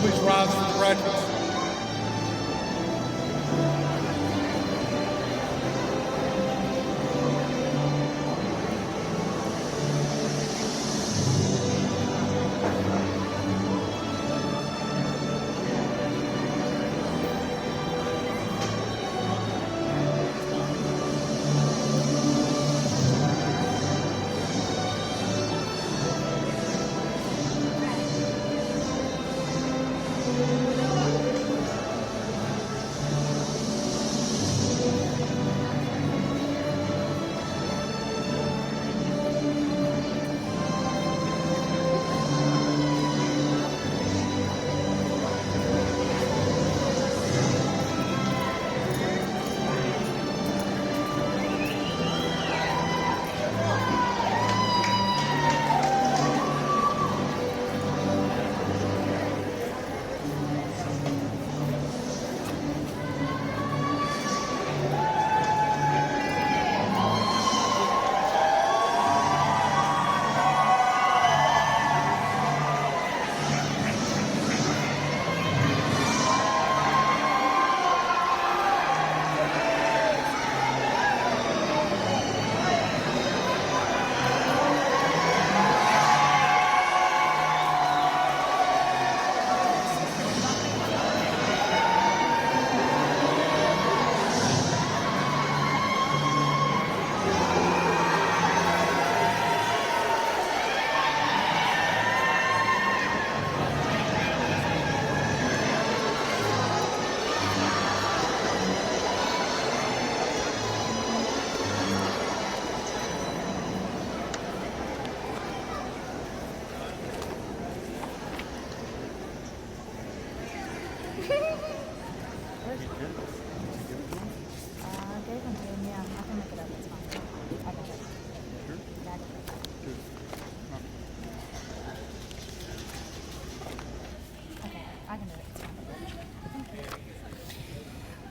please rise for the graduates.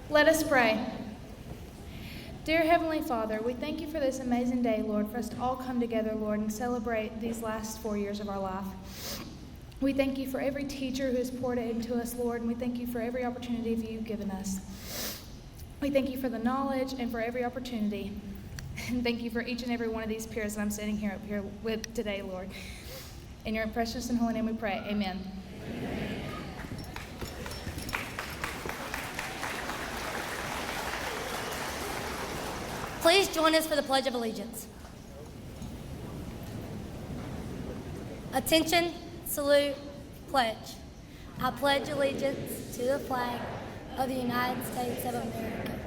Let us pray. Dear Heavenly Father, we thank you for this amazing day, Lord, for us to all come together, Lord, and celebrate these last 4 years of our life. We thank you for every teacher who has poured it into us, Lord, and we thank you for every opportunity you've given us. We thank you for the knowledge and for every opportunity. And thank you for each and every one of these peers that I'm sitting here up here with today, Lord. In your precious and holy name we pray. Amen. Amen. Please join us for the Pledge of Allegiance. Attention, salute, pledge. I pledge allegiance to the flag of the United States of America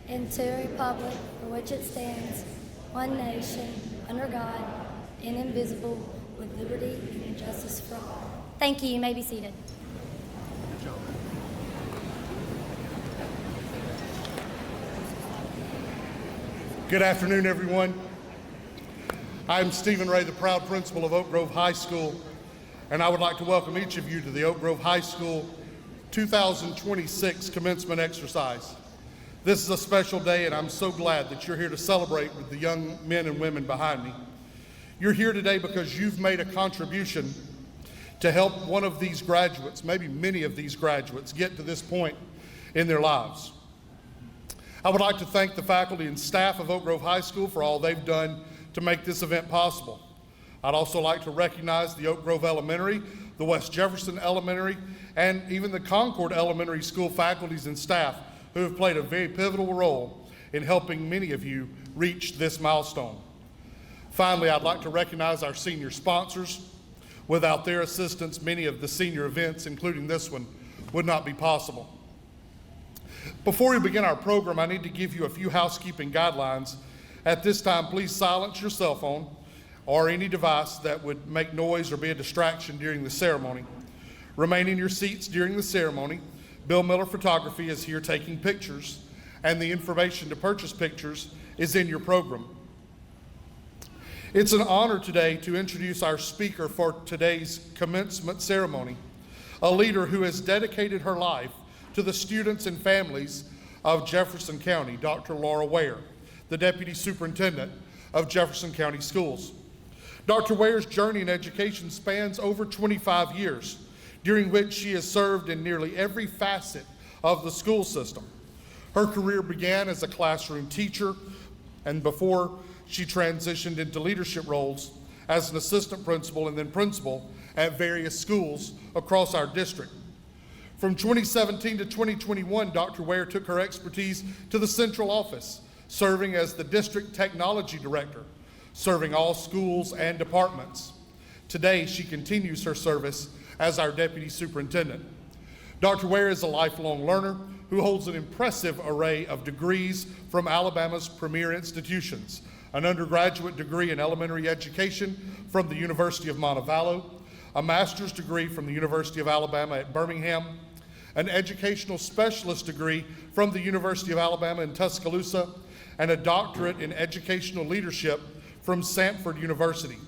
and to the republic for which it stands, one nation, under God, indivisible, with liberty and justice for all. Thank you. You may be seated. Good afternoon, everyone. I'm Stephen Ray, the proud principal of Oak Grove High School, and I would like to welcome each of you to the Oak Grove High School 2026 commencement exercise. This is a special day, and I'm so glad that you're here to celebrate with the young men and women behind me. You're here today because you've made a contribution to help one of these graduates, maybe many of these graduates, get to this point in their lives. I would like to thank the faculty and staff of Oak Grove High School for all they've done to make this event possible. I'd also like to recognize the Oak Grove Elementary, the West Jefferson Elementary, and even the Concord Elementary School faculties and staff who have played a very pivotal role in helping many of you reach this milestone. Finally, I'd like to recognize our senior sponsors. Without their assistance, many of the senior events, including this one, would not be possible. Before we begin our program, I need to give you a few housekeeping guidelines. At this time, please silence your cell phone or any device that would make noise or be a distraction during the ceremony. Remain in your seats during the ceremony. Bill Miller Photography is here taking pictures, and the information to purchase pictures is in your program. It's an honor today to introduce our speaker for today's commencement ceremony, a leader who has dedicated her life to the students and families of Jefferson County, Dr. Laura Ware, the Deputy Superintendent of Jefferson County Schools. Dr. Ware's journey in education spans over 25 years, during which she has served in nearly every facet of the school system. Her career began as a classroom teacher, and before she transitioned into leadership roles as an assistant principal and then principal at various schools across our district. From 2017 to 2021, Dr. Ware took her expertise to the central office, serving as the district technology director, serving all schools and departments. Today, she continues her service as our deputy superintendent. Dr. Ware is a lifelong learner who holds an impressive array of degrees from Alabama's premier institutions: an undergraduate degree in elementary education from the University of Montevallo, a master's degree from the University of Alabama at Birmingham, an educational specialist degree from the University of Alabama in Tuscaloosa, and a doctorate in educational leadership from Samford University.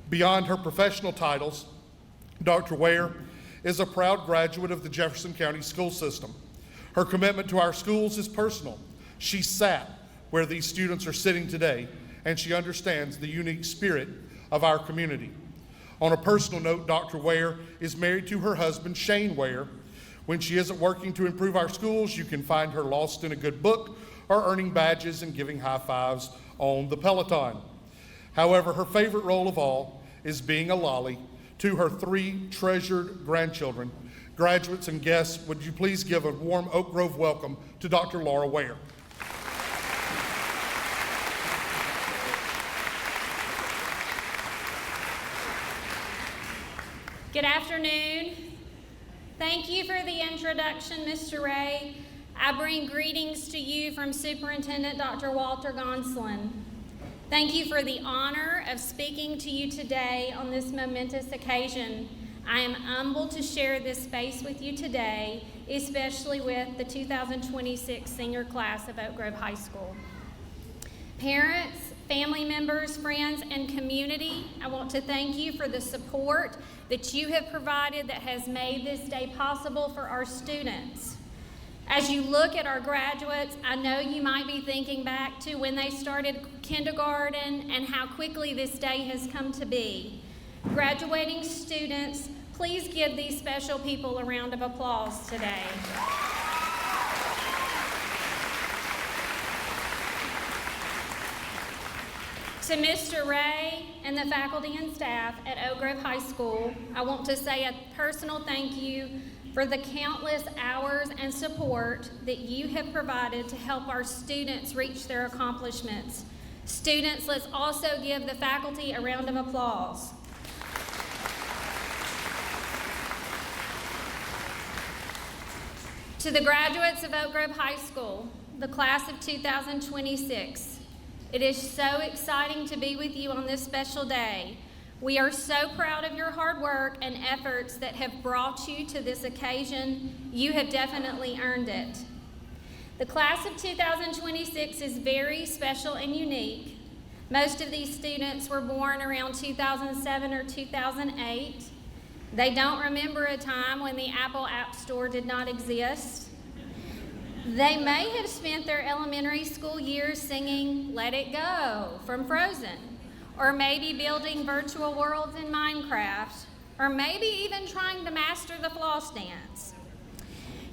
Beyond her professional titles, Dr. Ware is a proud graduate of the Jefferson County school system. Her commitment to our schools is personal. She sat where these students are sitting today, and she understands the unique spirit of our community. On a personal note, Dr. Ware is married to her husband, Shane Ware. When she isn't working to improve our schools, you can find her lost in a good book or earning badges and giving high fives on the Peloton. However, her favorite role of all is being a lolly to her 3 treasured grandchildren. Graduates and guests, would you please give a warm Oak Grove welcome to Dr. Laura Ware. Good afternoon. Thank you for the introduction, Mr. Ray. I bring greetings to you from Superintendent Dr. Walter Gonsolin. Thank you for the honor of speaking to you today on this momentous occasion. I am humbled to share this space with you today, especially with the 2026 senior class of Oak Grove High School. Parents, family members, friends, and community, I want to thank you for the support that you have provided that has made this day possible for our students. As you look at our graduates, I know you might be thinking back to when they started kindergarten and how quickly this day has come to be. Graduating students, please give these special people a round of applause today. To Mr. Ray and the faculty and staff at Oak Grove High School, I want to say a personal thank you for the countless hours and support that you have provided to help our students reach their accomplishments. Students, let's also give the faculty a round of applause. To the graduates of Oak Grove High School, the class of 2026, it is so exciting to be with you on this special day. We are so proud of your hard work and efforts that have brought you to this occasion. You have definitely earned it. The class of 2026 is very special and unique. Most of these students were born around 2007 or 2008. They don't remember a time when the Apple App Store did not exist. They may have spent their elementary school years singing "Let It Go" from Frozen, or maybe building virtual worlds in Minecraft, or maybe even trying to master the floss dance.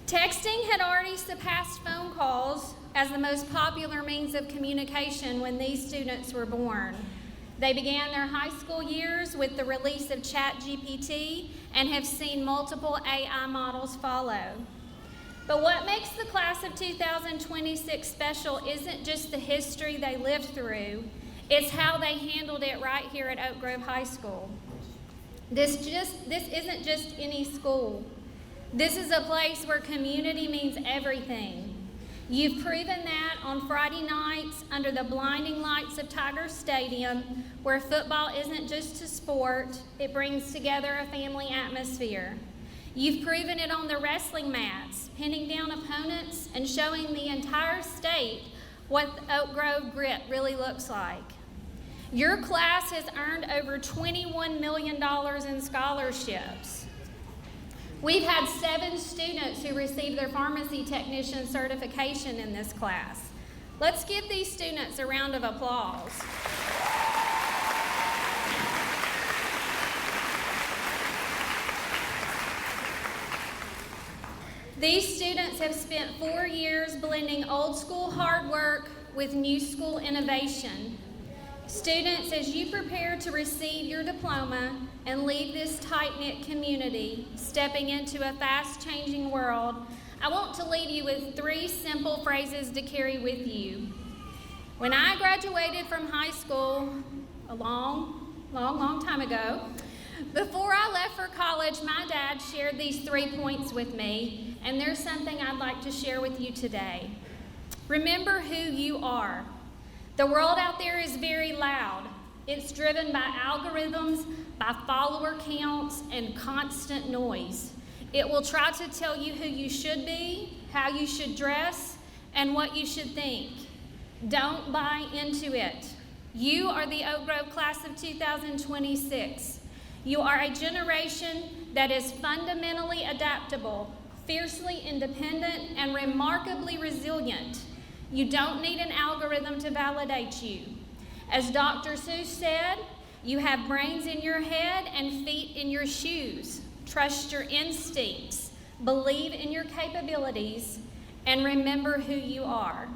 Texting had already surpassed phone calls as the most popular means of communication when these students were born. They began their high school years with the release of ChatGPT and have seen multiple AI models follow. But what makes the class of 2026 special isn't just the history they lived through, it's how they handled it right here at Oak Grove High School. This isn't just any school. This is a place where community means everything. You've proven that on Friday nights under the blinding lights of Tiger Stadium, where football isn't just a sport, it brings together a family atmosphere. You've proven it on the wrestling mats, pinning down opponents and showing the entire state what Oak Grove grit really looks like. Your class has earned over $21 million in scholarships. We've had 7 students who received their pharmacy technician certification in this class. Let's give these students a round of applause. These students have spent 4 years blending old school hard work with new school innovation. Students, as you prepare to receive your diploma and leave this tight-knit community, stepping into a fast-changing world, I want to leave you with 3 simple phrases to carry with you. When I graduated from high school a long time ago, before I left for college, my dad shared these 3 points with me, and there's something I'd like to share with you today. Remember who you are. The world out there is very loud. It's driven by algorithms, by follower counts, and constant noise. It will try to tell you who you should be, how you should dress, and what you should think. Don't buy into it. You are the Oak Grove class of 2026. You are a generation that is fundamentally adaptable, fiercely independent, and remarkably resilient. You don't need an algorithm to validate you. As Dr. Seuss said, you have brains in your head and feet in your shoes. Trust your instincts, believe in your capabilities, and remember who you are.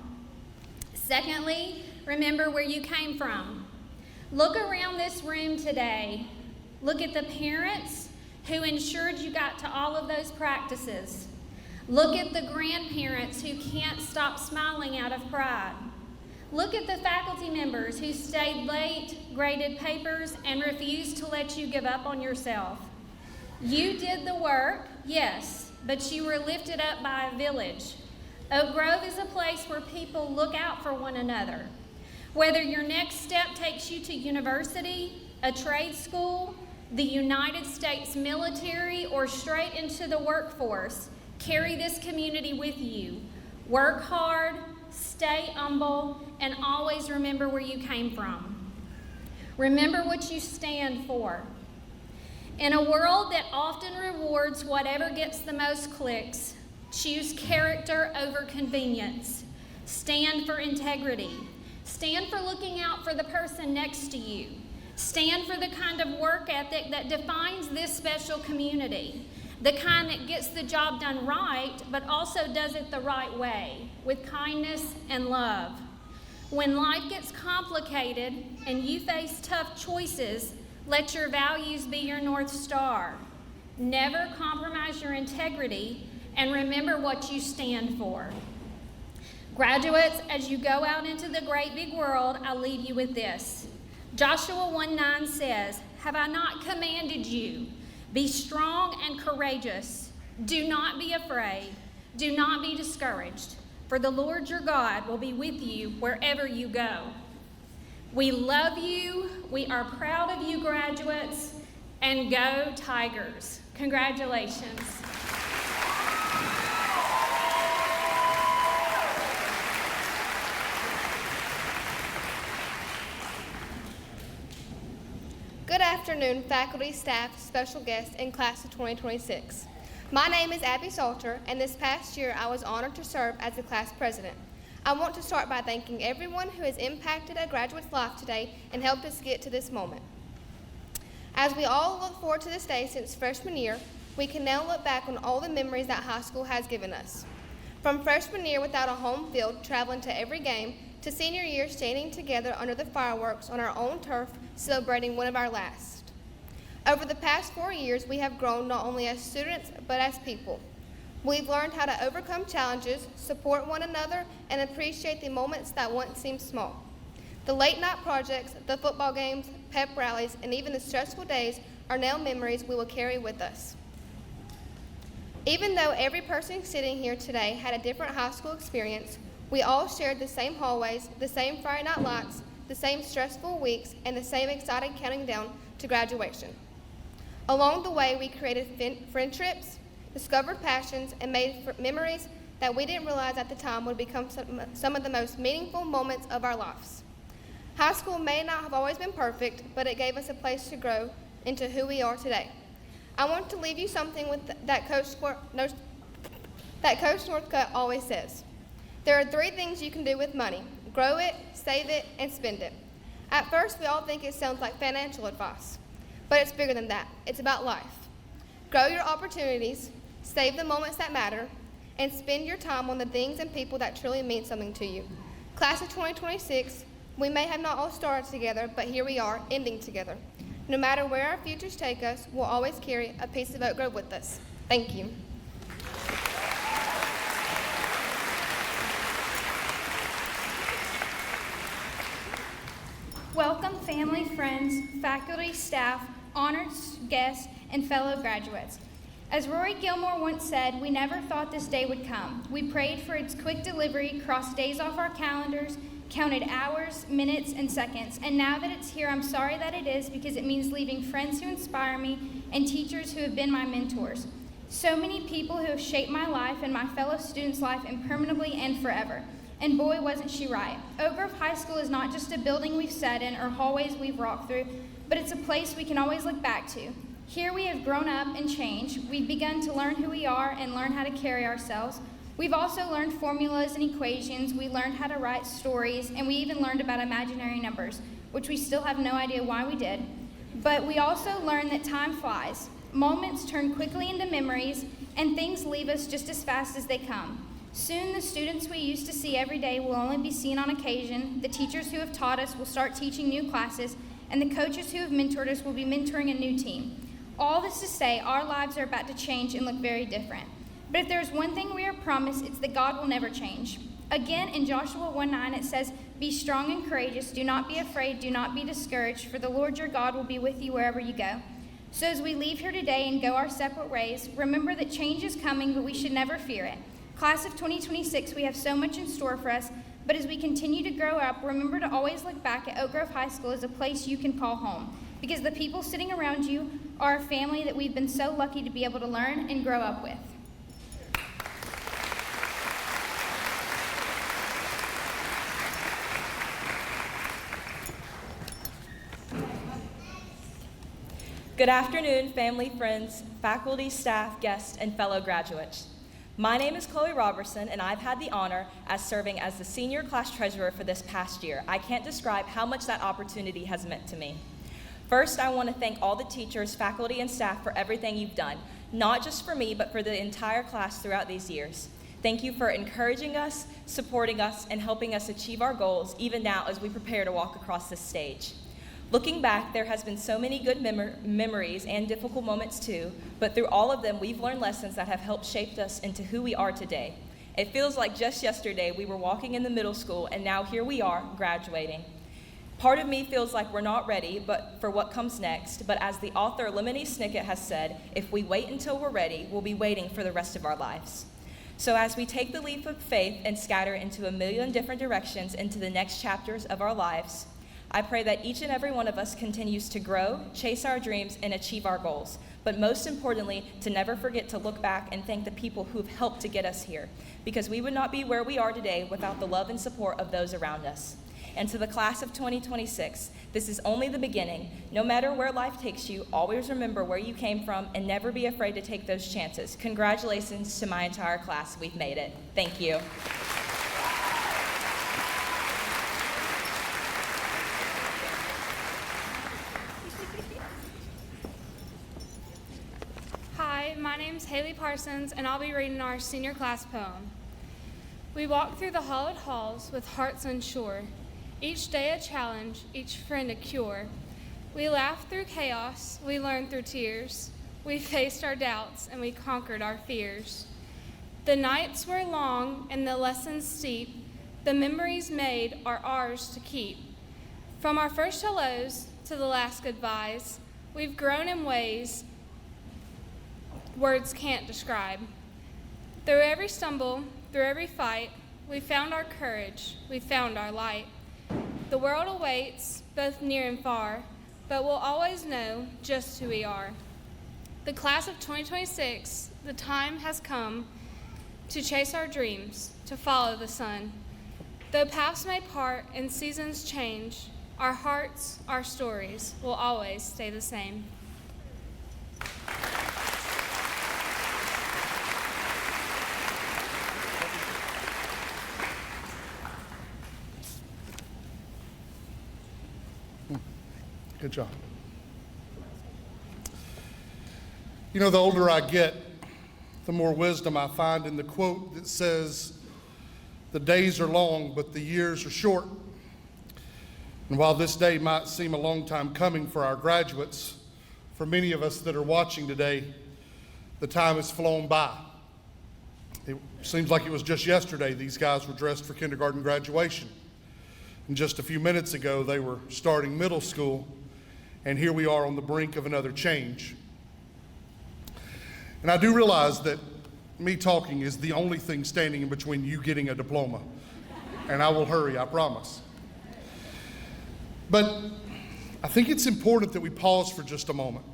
Secondly, remember where you came from. Look around this room today. Look at the parents who ensured you got to all of those practices. Look at the grandparents who can't stop smiling out of pride. Look at the faculty members who stayed late, graded papers, and refused to let you give up on yourself. You did the work, yes, but you were lifted up by a village. Oak Grove is a place where people look out for one another. Whether your next step takes you to university, a trade school, the United States military, or straight into the workforce, carry this community with you. Work hard, stay humble, and always remember where you came from. Remember what you stand for. In a world that often rewards whatever gets the most clicks, choose character over convenience. Stand for integrity. Stand for looking out for the person next to you. Stand for the kind of work ethic that defines this special community. The kind that gets the job done right, but also does it the right way, with kindness and love. When life gets complicated and you face tough choices, let your values be your North Star. Never compromise your integrity, and remember what you stand for. Graduates, as you go out into the great big world, I leave you with this. Joshua 1:9 says, "Have I not commanded you? Be strong and courageous. Do not be afraid. Do not be discouraged, for the Lord your God will be with you wherever you go." We love you. We are proud of you, graduates, and go Tigers. Congratulations. Good afternoon, faculty, staff, special guests, and class of 2026. My name is Abby Salter, and this past year I was honored to serve as the class president. I want to start by thanking everyone who has impacted a graduate's life today and helped us get to this moment. As we all look forward to this day since freshman year, we can now look back on all the memories that high school has given us. From freshman year without a home field, traveling to every game, to senior year standing together under the fireworks on our own turf, celebrating one of our last. Over the past 4 years, we have grown not only as students, but as people. We've learned how to overcome challenges, support one another, and appreciate the moments that once seemed small. The late night projects, the football games, pep rallies, and even the stressful days are now memories we will carry with us. Even though every person sitting here today had a different high school experience, we all shared the same hallways, the same Friday night lights, the same stressful weeks, and the same exciting counting down to graduation. Along the way, we created friendships, discovered passions, and made memories that we didn't realize at the time would become some of the most meaningful moments of our lives. High school may not have always been perfect, but it gave us a place to grow into who we are today. I want to leave you something with that Coach Northcutt always says. There are 3 things you can do with money: grow it, save it, and spend it. At first, we all think it sounds like financial advice, but it's bigger than that. It's about life. Grow your opportunities, save the moments that matter, and spend your time on the things and people that truly mean something to you. Class of 2026, we may have not all started together, but here we are, ending together. No matter where our futures take us, we'll always carry a piece of Oak Grove with us. Thank you. Welcome, family, friends, faculty, staff, honored guests, and fellow graduates. As Rory Gilmore once said, we never thought this day would come. We prayed for its quick delivery, crossed days off our calendars, counted hours, minutes, and seconds. And now that it's here, I'm sorry that it is, because it means leaving friends who inspire me and teachers who have been my mentors. So many people who have shaped my life and my fellow students' life impermanently and forever. And boy, wasn't she right. Oak Grove High School is not just a building we've sat in or hallways we've walked through, but it's a place we can always look back to. Here we have grown up and changed. We've begun to learn who we are and learn how to carry ourselves. We've also learned formulas and equations. We learned how to write stories, and we even learned about imaginary numbers, which we still have no idea why we did. But we also learned that time flies. Moments turn quickly into memories, and things leave us just as fast as they come. Soon, the students we used to see every day will only be seen on occasion. The teachers who have taught us will start teaching new classes, and the coaches who have mentored us will be mentoring a new team. All this to say, our lives are about to change and look very different. But if there's one thing we are promised, it's that God will never change. Again, in Joshua 1:9, it says, "Be strong and courageous, do not be afraid, do not be discouraged, for the Lord your God will be with you wherever you go." So as we leave here today and go our separate ways, remember that change is coming, but we should never fear it. Class of 2026, we have so much in store for us, but as we continue to grow up, remember to always look back at Oak Grove High School as a place you can call home, because the people sitting around you are a family that we've been so lucky to be able to learn and grow up with. Good afternoon, family, friends, faculty, staff, guests, and fellow graduates. My name is Chloe Robertson, and I've had the honor as serving as the senior class treasurer for this past year. I can't describe how much that opportunity has meant to me. First, I want to thank all the teachers, faculty, and staff for everything you've done, not just for me, but for the entire class throughout these years. Thank you for encouraging us, supporting us, and helping us achieve our goals, even now as we prepare to walk across this stage. Looking back, there has been so many good memories and difficult moments too, but through all of them, we've learned lessons that have helped shape us into who we are today. It feels like just yesterday we were walking in the middle school, and now here we are, graduating. Part of me feels like we're not ready for what comes next, but as the author Lemony Snicket has said, if we wait until we're ready, we'll be waiting for the rest of our lives. So as we take the leap of faith and scatter into a million different directions into the next chapters of our lives, I pray that each and every one of us continues to grow, chase our dreams, and achieve our goals. But most importantly, to never forget to look back and thank the people who've helped to get us here, because we would not be where we are today without the love and support of those around us. And to the class of 2026, this is only the beginning. No matter where life takes you, always remember where you came from and never be afraid to take those chances. Congratulations to my entire class. We've made it. Thank you. Hi, my name's Haley Parsons, and I'll be reading our senior class poem. We walk through the hollowed halls with hearts unsure, each day a challenge, each friend a cure. We laughed through chaos, we learned through tears. We faced our doubts, and we conquered our fears. The nights were long and the lessons steep. The memories made are ours to keep. From our first hellos to the last goodbyes, we've grown in ways words can't describe. Through every stumble, through every fight, we found our courage, we found our light. The world awaits, both near and far, but we'll always know just who we are. The class of 2026, the time has come to chase our dreams, to follow the sun. Though paths may part and seasons change, our hearts, our stories will always stay the same. Good job. You know, the older I get, the more wisdom I find in the quote that says, "The days are long, but the years are short." And while this day might seem a long time coming for our graduates, for many of us that are watching today, the time has flown by. It seems like it was just yesterday these guys were dressed for kindergarten graduation. And just a few minutes ago, they were starting middle school, and here we are on the brink of another change. And I do realize that me talking is the only thing standing in between you getting a diploma. And I will hurry, I promise. But I think it's important that we pause for just a moment,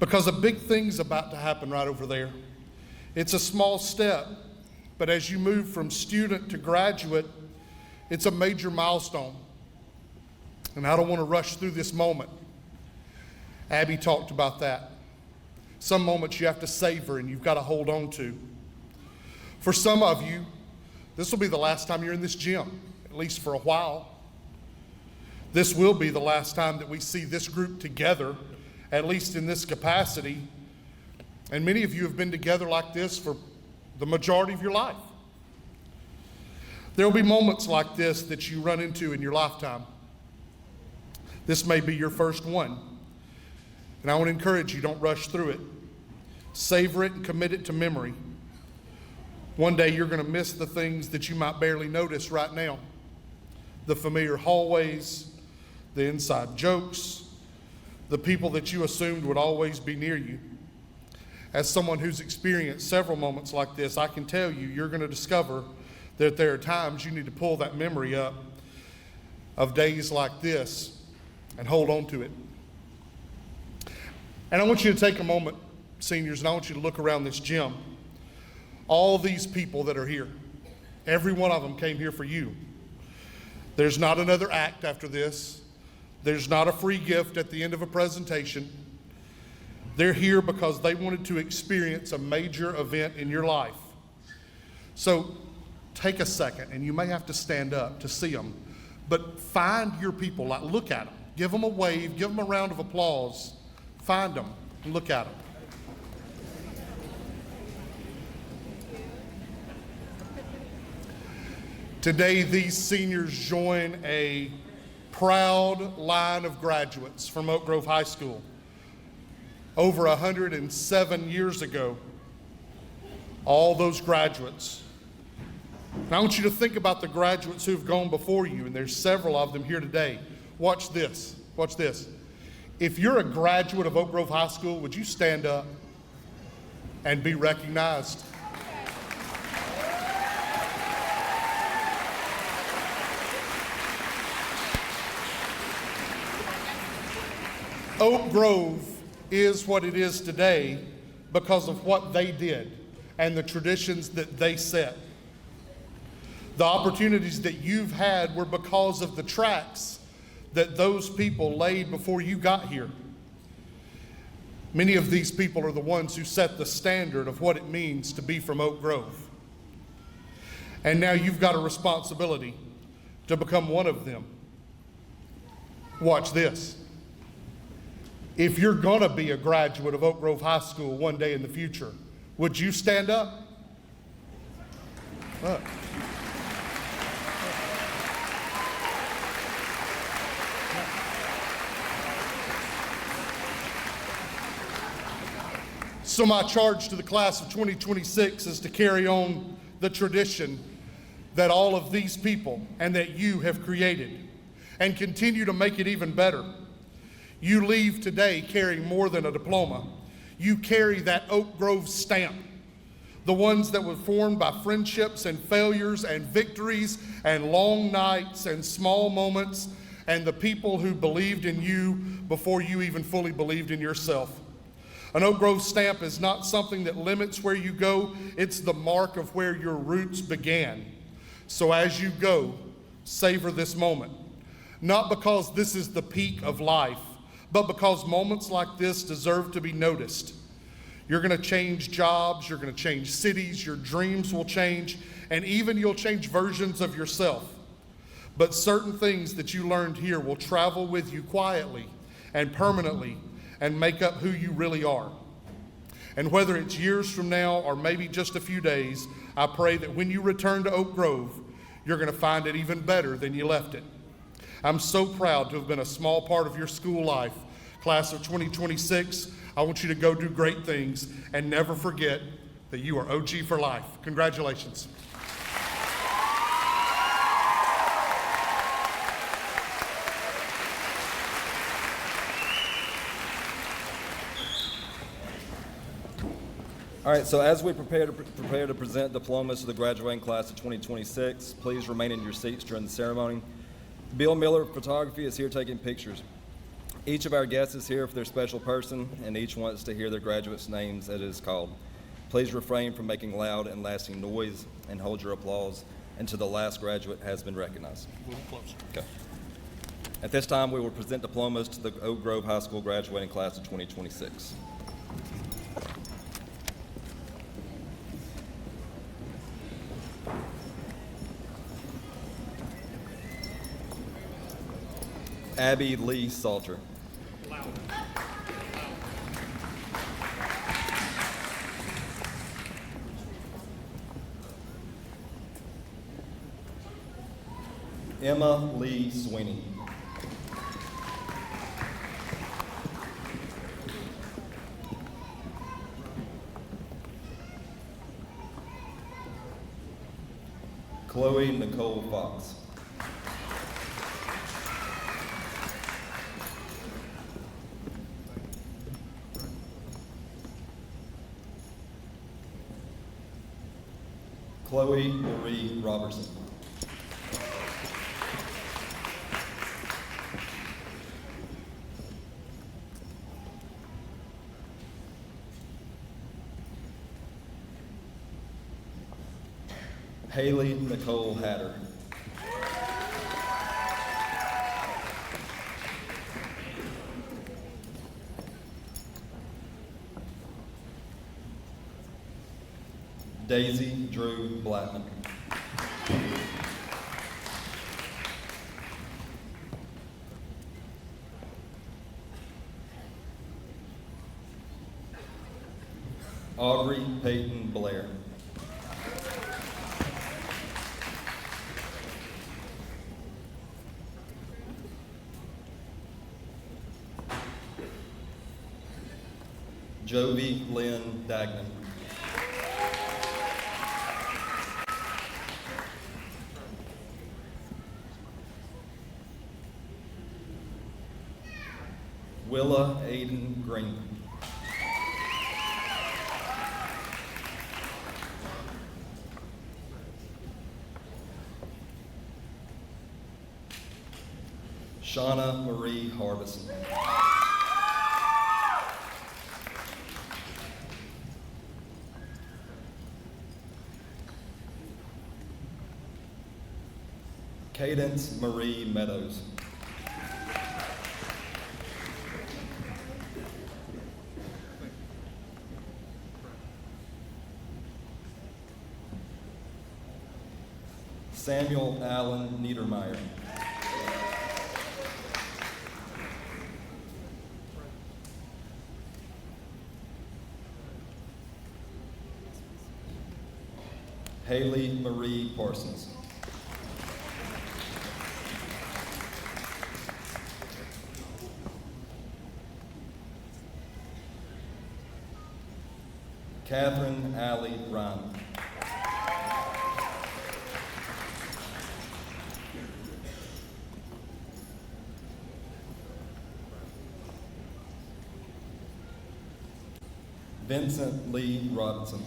because a big thing's about to happen right over there. It's a small step, but as you move from student to graduate, it's a major milestone. And I don't want to rush through this moment. Abby talked about that. Some moments you have to savor and you've got to hold on to. For some of you, this will be the last time you're in this gym, at least for a while. This will be the last time that we see this group together, at least in this capacity. And many of you have been together like this for the majority of your life. There will be moments like this that you run into in your lifetime. This may be your first one. And I want to encourage you, don't rush through it. Savor it and commit it to memory. One day you're going to miss the things that you might barely notice right now. The familiar hallways, the inside jokes, the people that you assumed would always be near you. As someone who's experienced several moments like this, I can tell you, you're going to discover that there are times you need to pull that memory up of days like this and hold on to it. And I want you to take a moment, seniors, and I want you to look around this gym. All these people that are here, every one of them came here for you. There's not another act after this. There's not a free gift at the end of a presentation. They're here because they wanted to experience a major event in your life. So take a second, and you may have to stand up to see them, but find your people, like look at them. Give them a wave, give them a round of applause. Find them and look at them. Today, these seniors join a proud line of graduates from Oak Grove High School. Over 107 years ago, all those graduates. And I want you to think about the graduates who've gone before you, and there's several of them here today. Watch this. Watch this. If you're a graduate of Oak Grove High School, would you stand up and be recognized? Oak Grove is what it is today because of what they did and the traditions that they set. The opportunities that you've had were because of the tracks that those people laid before you got here. Many of these people are the ones who set the standard of what it means to be from Oak Grove. And now you've got a responsibility to become one of them. Watch this. If you're gonna be a graduate of Oak Grove High School one day in the future, would you stand up? Look. So my charge to the class of 2026 is to carry on the tradition that all of these people and that you have created and continue to make it even better. You leave today carrying more than a diploma. You carry that Oak Grove stamp, the ones that were formed by friendships and failures and victories and long nights and small moments and the people who believed in you before you even fully believed in yourself. An Oak Grove stamp is not something that limits where you go, it's the mark of where your roots began. So as you go, savor this moment. Not because this is the peak of life, but because moments like this deserve to be noticed. You're gonna change jobs, you're gonna change cities, your dreams will change, and even you'll change versions of yourself. But certain things that you learned here will travel with you quietly and permanently and make up who you really are. And whether it's years from now or maybe just a few days, I pray that when you return to Oak Grove, you're going to find it even better than you left it. I'm so proud to have been a small part of your school life. Class of 2026, I want you to go do great things and never forget that you are OG for life. Congratulations. All right, so as we prepare to present diplomas to the graduating class of 2026, please remain in your seats during the ceremony. Bill Miller Photography is here taking pictures. Each of our guests is here for their special person, and each wants to hear their graduates' names as it is called. Please refrain from making loud and lasting noise and hold your applause until the last graduate has been recognized. A little closer. Okay. At this time, we will present diplomas to the Oak Grove High School graduating class of 2026. Abby Lee Salter. Emma Lee Sweeney. Chloe Nicole Fox. Chloe Marie Robertson. Haley Nicole Hatter. Daisy Drew Blackman. Aubrey Peyton Blair. Jovi Lynn Dagnan. Willa Aiden Green. Shauna Marie Harbison. Cadence Marie Meadows. Samuel Allen Niedermeyer. Haley Marie Parsons. Catherine Alley Ryan. Vincent Lee Robinson.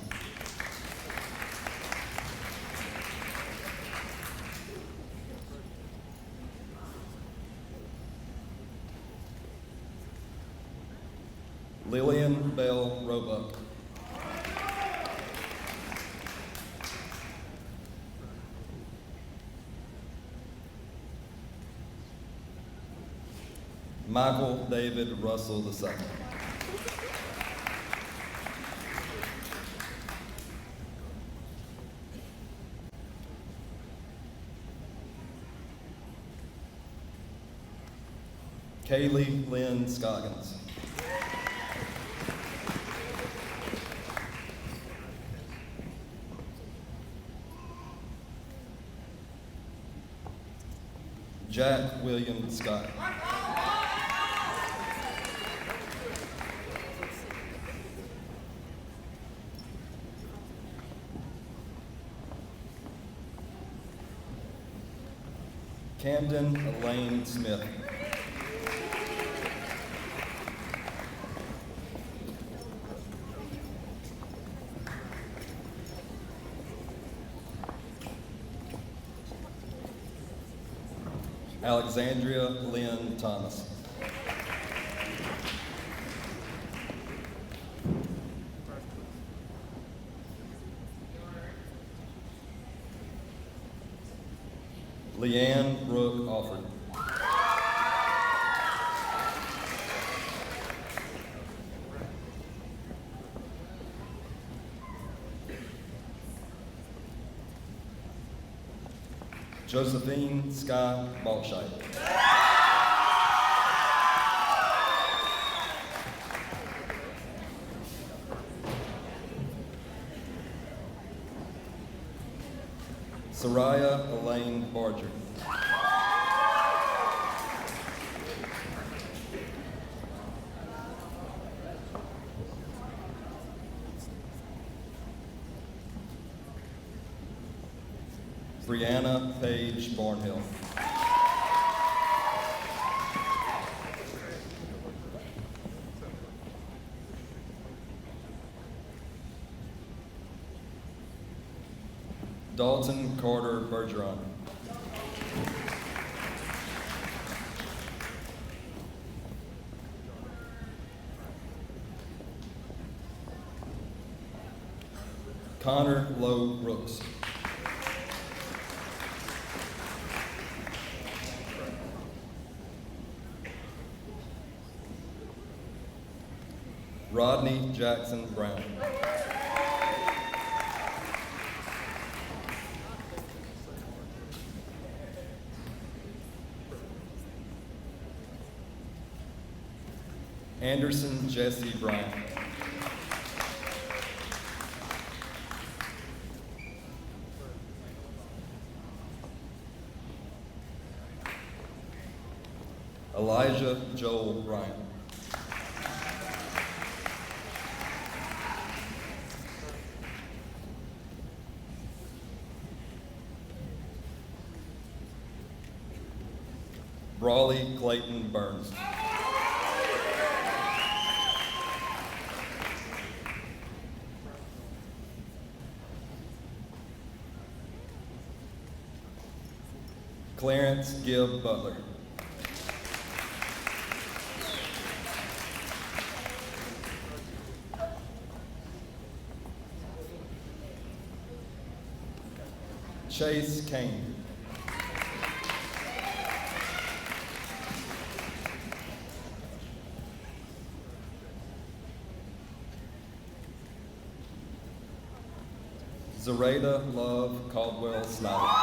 Lillian Bell Roebuck. Michael David Russell II. Kaylee Lynn Scoggins. Jack William Scott. Camden Elaine Smith. Alexandria Lynn Thomas. Leanne Brooke Alford. Josephine Sky Balshite. Soraya Elaine Barger. Brianna Page Barnhill. Dalton Carter Bergeron. Connor Lowe Brooks. Rodney Jackson Brown. Anderson Jesse Bryant. Elijah Joel Bryant. Brawley Clayton Burns. Clarence Gibb Butler. Chase Kane. Zareda Love Caldwell Snyder.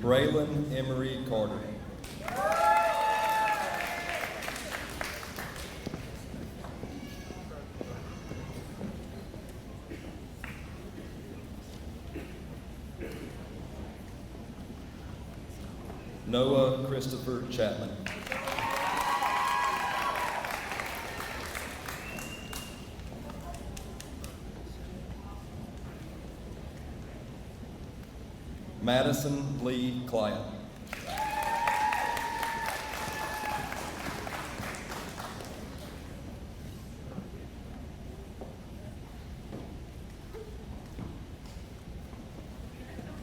Braylon Emery Carter. Noah Christopher Chapman. Madison Lee Client.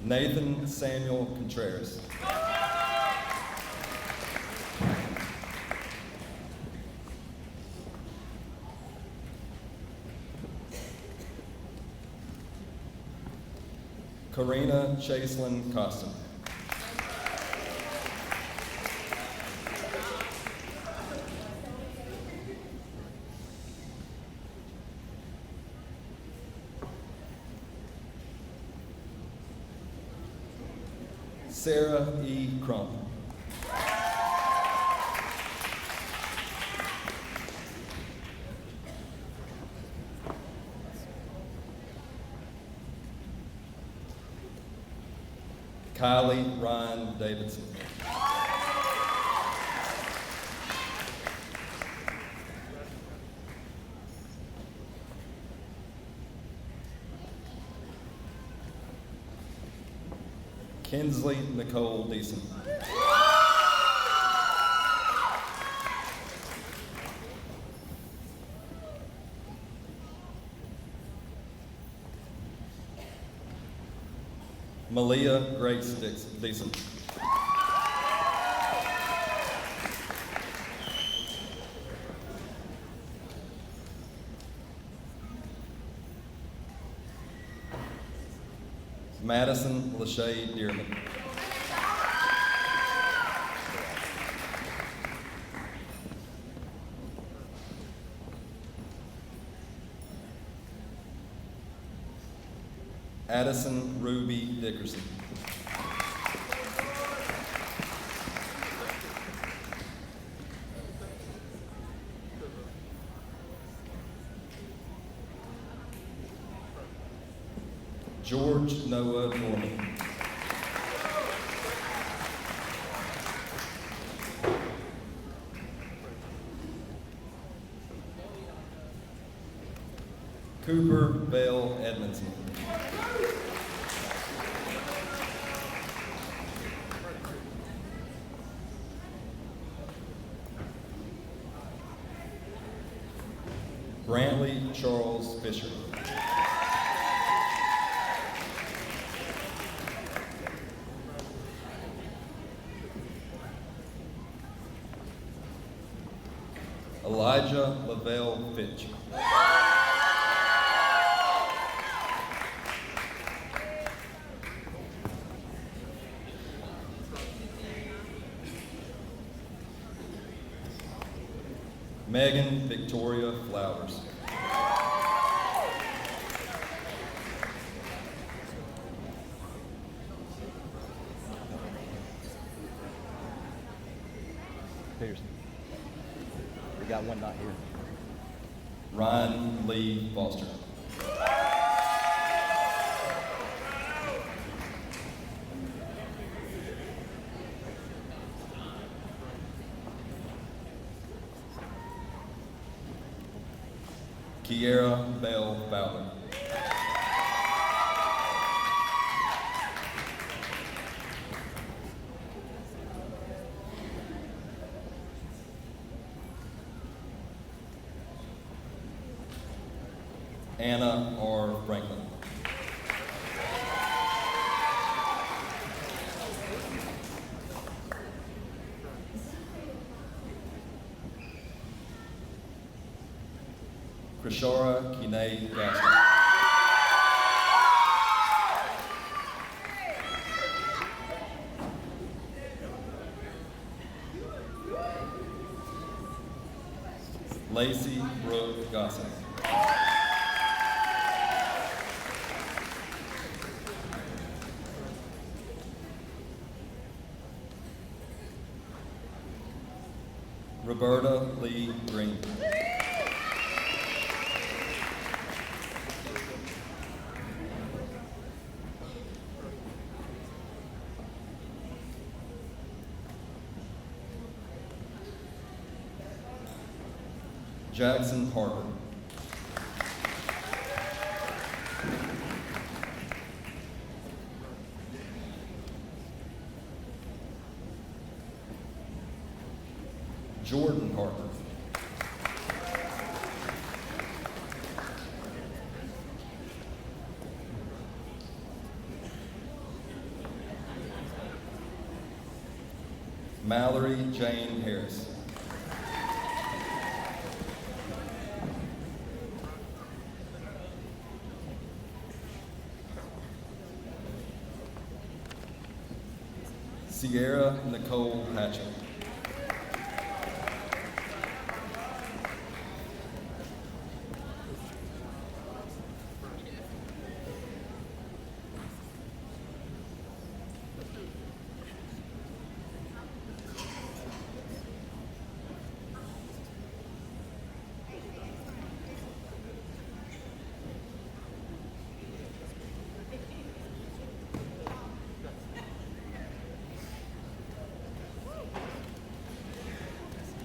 Nathan Samuel Contreras. Karina Chaselin Costin. Sarah E. Crump. Kylie Ryan Davidson. Kinsley Nicole Deason. Malia Grace Deason. Madison Lachey Dearman. Addison Ruby Dickerson. George Noah Norman. Cooper Vale Edmondson. Brantley Charles Fisher. Elijah Lavelle Fitch. Megan Victoria Flowers. Peterson. We got one not here. Ryan Lee Foster. Kiera Bell Fowler. Anna R. Franklin. Krishara Kine Gaston. Lacey Brooke Gossett. Roberta Lee Green. Jackson Harper. Jordan Harper. Mallory Jane Harris. Sierra Nicole Hatchell.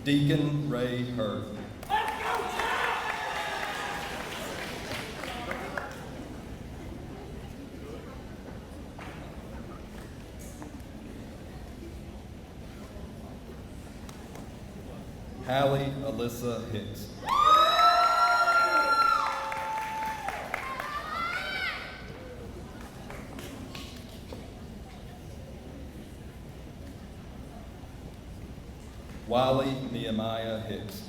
Deacon Ray Hurd. Hallie Alyssa Hicks. Wiley Nehemiah Hicks.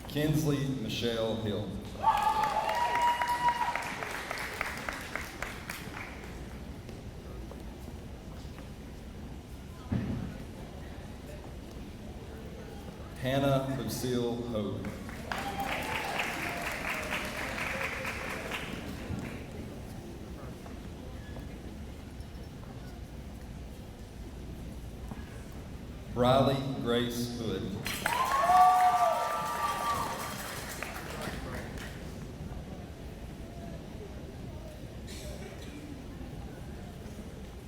Kinsley Michelle Hill. Hannah Lucille Hogue. Briley Grace Hood.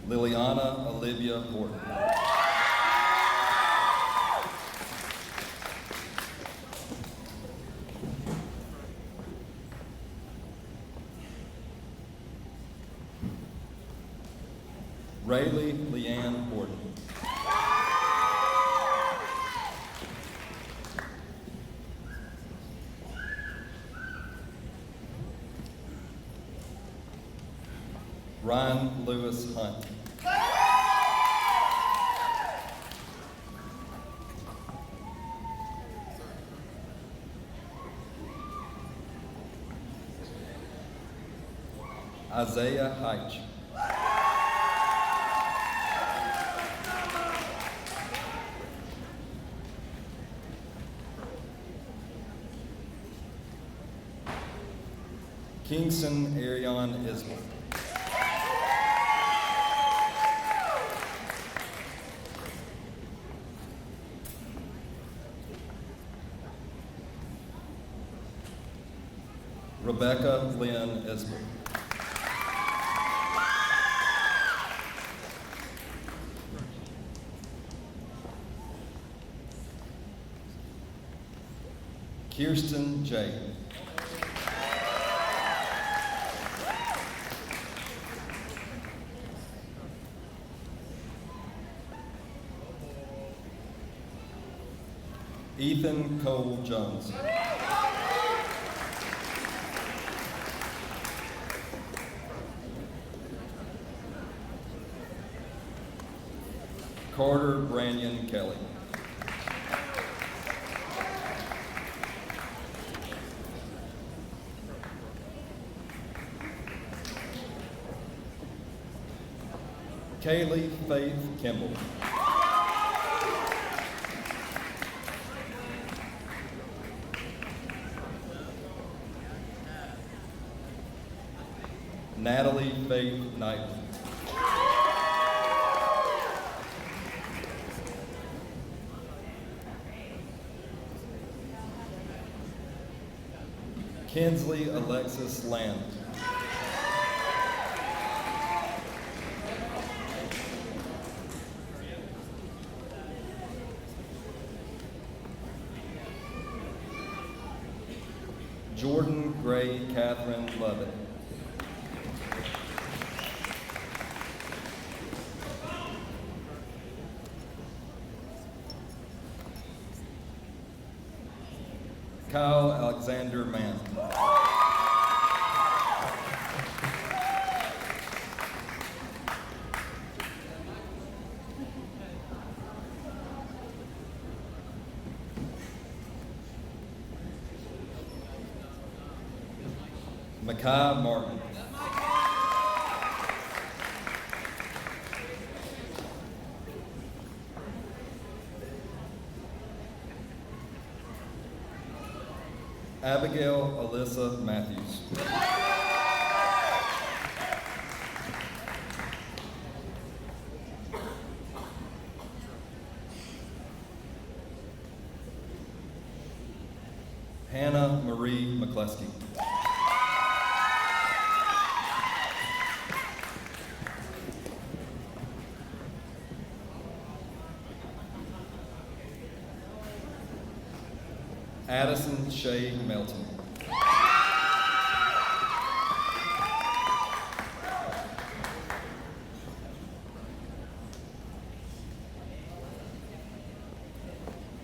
Liliana Olivia Horton. Rayleigh Leanne Horton. Ryan Lewis Hunt. Isaiah Heitch. Kingston Arion Ismail. Rebecca Lynn Ismail. Kirsten J. Ethan Cole Jones. Carter Branyan Kelly. Kaylee Faith Kimball. Natalie Faith Knightley. Kinsley Alexis Land. Jordan Gray Catherine Lovett. Kyle Alexander Mann. Makai Martin. Abigail Alyssa Matthews. Hannah Marie McCluskey. Addison Shay Melton.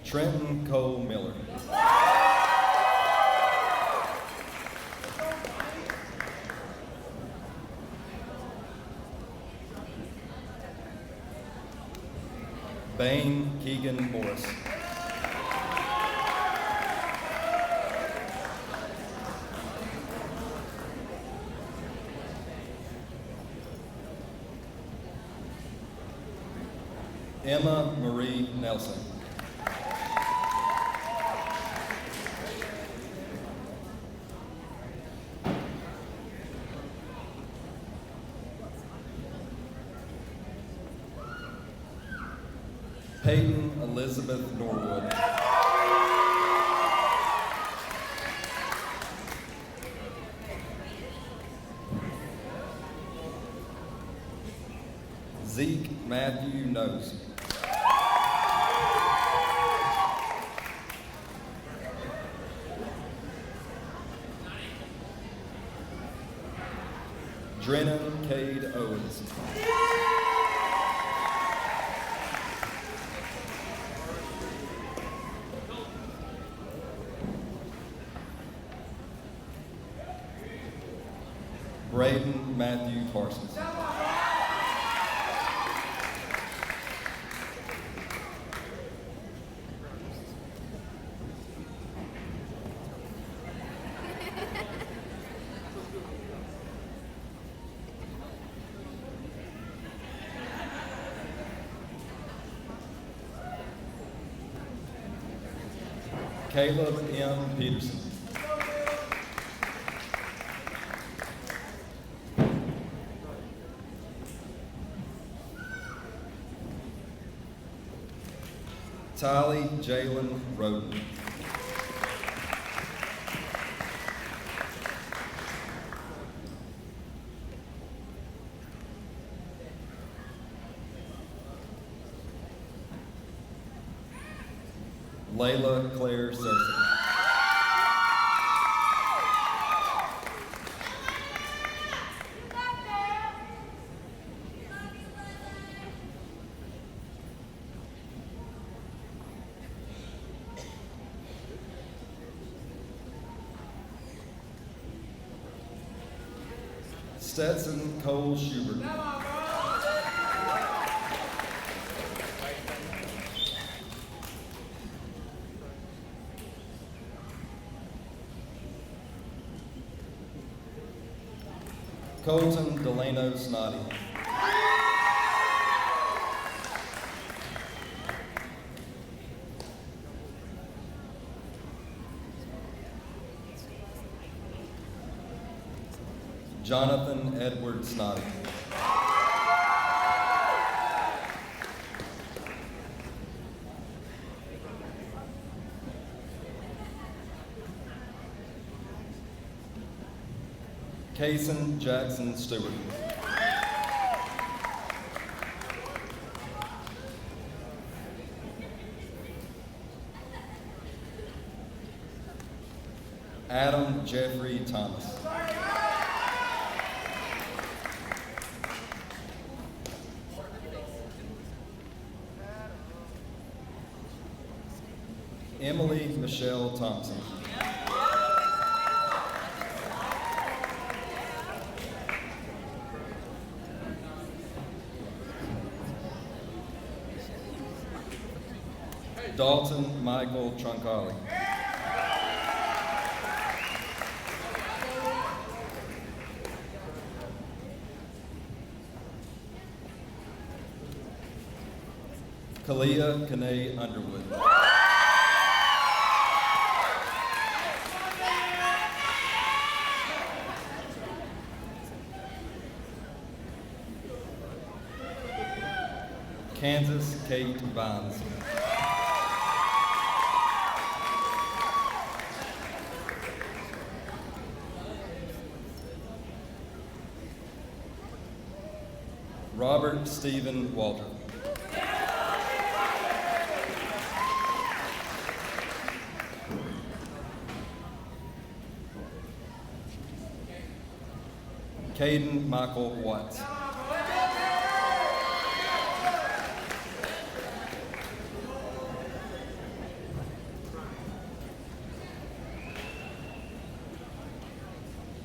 Trenton Cole Miller. Bane Keegan Morris. Emma Marie Nelson. Peyton Elizabeth Norwood. Zeke Matthew Nose. Drennan Cade Owens. Braden Matthew Parsons. Caleb M. Peterson. Tylee Jalen Roden. Layla Claire Serson. Stetson Cole Schubert. Colton Delano Snoddy. Jonathan Edward Snoddy. Kaysen Jackson Stewart. Adam Jeffrey Thomas. Emily Michelle Thompson. Dalton Michael Troncali. Kalia Kane Underwood. Kansas Kate Vines. Robert Stephen Walter. Caden Michael Watts.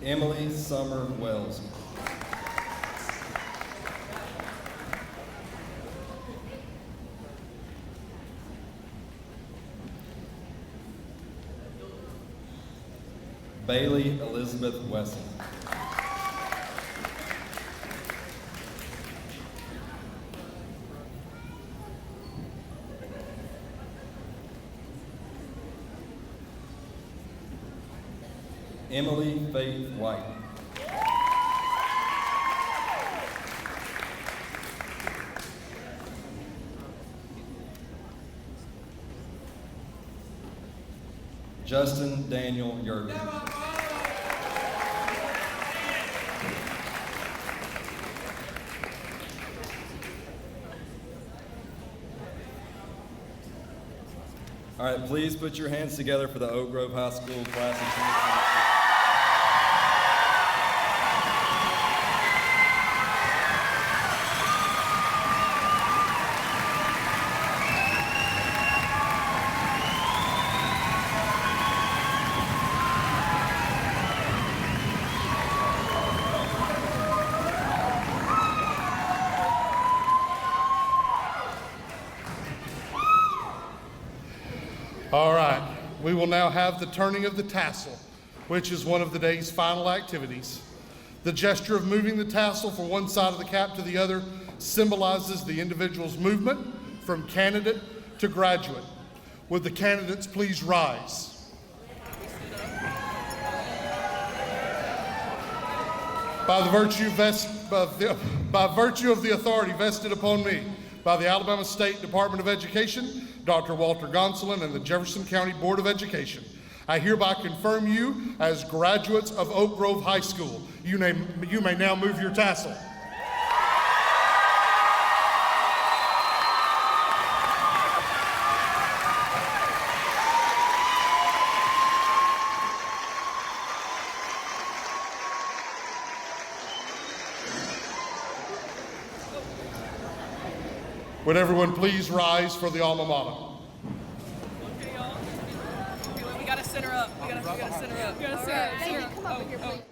Emily Summer Wells. Bailey Elizabeth Wesson. Emily Faith White. Justin Daniel Yerby. All right, please put your hands together for the Oak Grove High School class of 2022. All right, we will now have the turning of the tassel, which is one of the day's final activities. The gesture of moving the tassel from one side of the cap to the other symbolizes the individual's movement from candidate to graduate. Would the candidates please rise? By virtue of the authority vested upon me by the Alabama State Department of Education, Dr. Walter Gonsolin, and the Jefferson County Board of Education, I hereby confirm you as graduates of Oak Grove High School. You may now move your tassel. Would everyone please rise for the alma mater? Okay, y'all. Okay, we gotta center up. We gotta center up. We gotta center up. Come over here, please.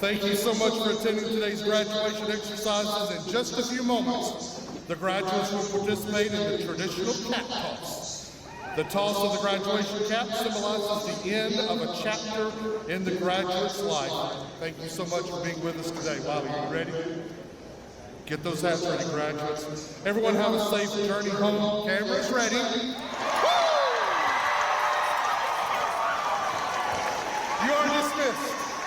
Thank you so much for attending today's graduation exercises. In just a few moments, the graduates will participate in the traditional cap toss. The toss of the graduation cap symbolizes the end of a chapter in the graduate's life. Thank you so much for being with us today. Wiley, you ready? Get those hats ready, graduates. Everyone have a safe journey home. Cameras ready. You are dismissed.